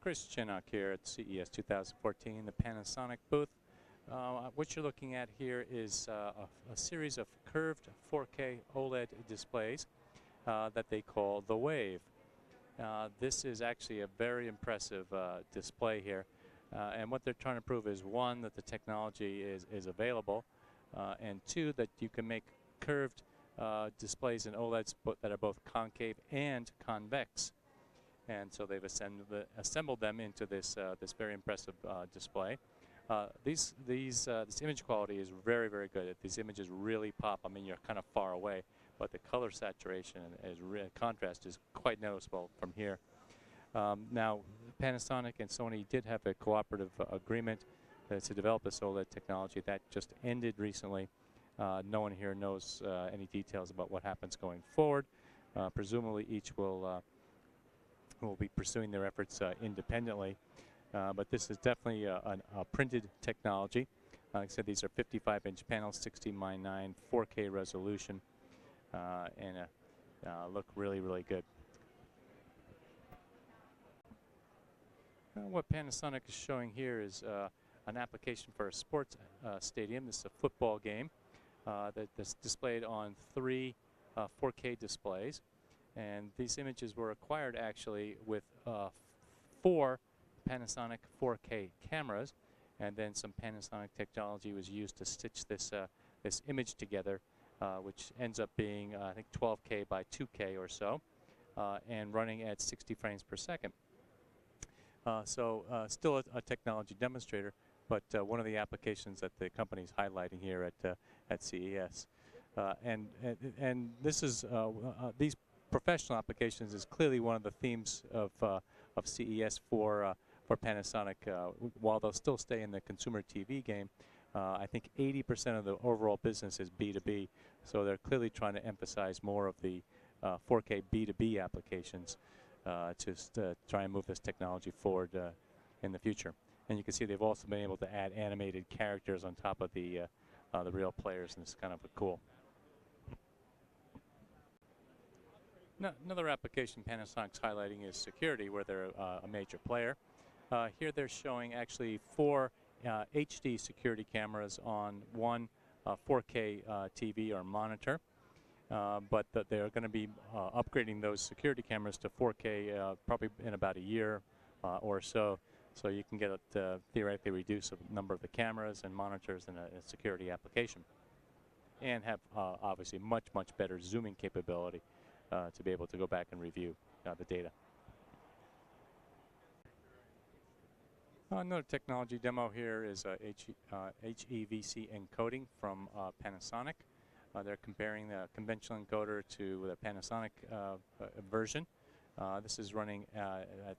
Chris Chinnock here at CES 2014, the Panasonic booth. What you're looking at here is a series of curved 4K OLED displays that they call the Wave. This is actually a very impressive display here. And what they're trying to prove is, one, that the technology is available, and two, that you can make curved displays in OLEDs that are both concave and convex. And so they've assembled them into this very impressive display. This image quality is very, very good. These images really pop. I mean, you're kind of far away, but the color saturation and contrast is quite noticeable from here. Now, Panasonic and Sony did have a cooperative agreement to develop this OLED technology. That just ended recently. No one here knows any details about what happens going forward. Presumably, each will be pursuing their efforts independently. But this is definitely a printed technology. Like I said, these are 55-inch panels, 16:9 4K resolution, and look really, really good. What Panasonic is showing here is an application for a sports stadium. This is a football game that's displayed on 3 4K displays. And these images were acquired actually with 4 Panasonic 4K cameras, and then some Panasonic technology was used to stitch this image together, which ends up being I think 12K by 2K or so, and running at 60 frames per second. Still a technology demonstrator, but one of the applications that the company is highlighting here at CES, and this is these professional applications is clearly one of the themes of CES for Panasonic. While they'll still stay in the consumer TV game, I think 80% of the overall business is B2B. So they're clearly trying to emphasize more of the 4K B2B applications to try and move this technology forward in the future. And you can see they've also been able to add animated characters on top of the real players, and it's kind of cool. Another application Panasonic's highlighting is security, where they're a major player. Here they're showing actually 4 HD security cameras on one 4K TV or monitor, but they're going to be upgrading those security cameras to 4K probably in about a year or so. So you can get theoretically reduce the number of the cameras and monitors in a security application, and have obviously much better zooming capability to be able to go back and review the data. Another technology demo here is HEVC encoding from Panasonic. They're comparing the conventional encoder to the Panasonic version. This is running at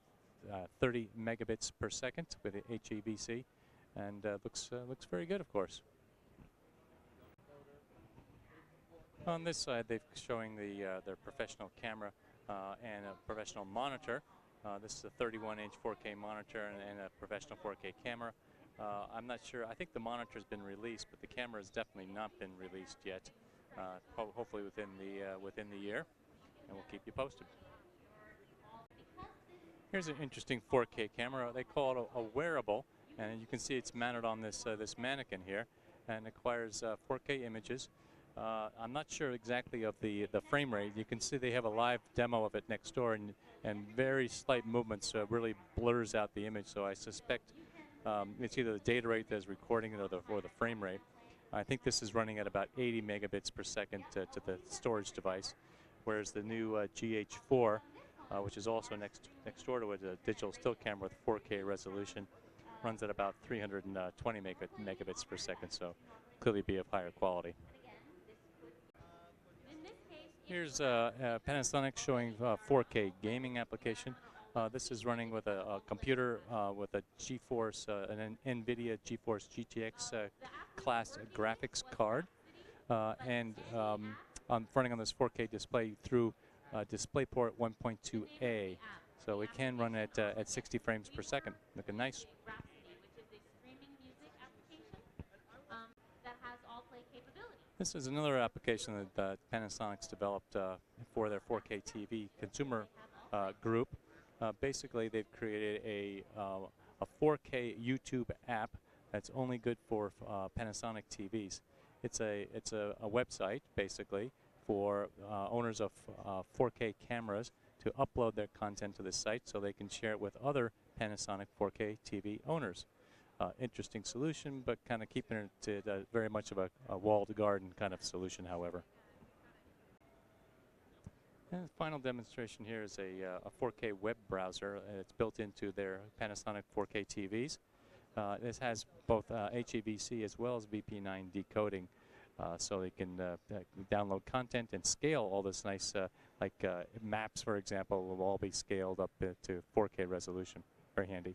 30 megabits per second with the HEVC, and looks very good, of course. On this side, they're showing their professional camera and a professional monitor. This is a 31-inch 4K monitor and a professional 4K camera. I'm not sure. I think the monitor's been released, but the camera has definitely not been released yet. Hopefully within the year, and we'll keep you posted. Here's an interesting 4K camera. They call it a wearable, and you can see it's mounted on this mannequin here, and acquires 4K images. I'm not sure exactly of the frame rate. You can see they have a live demo of it next door, and very slight movements really blurs out the image. So I suspect it's either the data rate that's recording it or the frame rate. I think this is running at about 80 megabits per second to the storage device, whereas the new GH4, which is also next door to it, a digital still camera with 4K resolution, runs at about 320 megabits per second. So clearly be of higher quality. Here's Panasonic showing 4K gaming application. This is running with a computer with a GeForce, an NVIDIA GeForce GTX class graphics card, and running on this 4K display through DisplayPort 1.2a. So it can run at 60 frames per second. Looking nice. This is another application that Panasonic's developed for their 4K TV consumer group. Basically, they've created a 4K YouTube app that's only good for Panasonic TVs. It's a website basically for owners of 4K cameras to upload their content to the site so they can share it with other Panasonic 4K TV owners. Interesting solution, but kind of keeping it to very much of a walled garden kind of solution, however. And the final demonstration here is a 4K web browser. It's built into their Panasonic 4K TVs. This has both HEVC as well as VP9 decoding, so they can download content and scale all this nice, like maps, for example, will all be scaled up to 4K resolution. Very handy.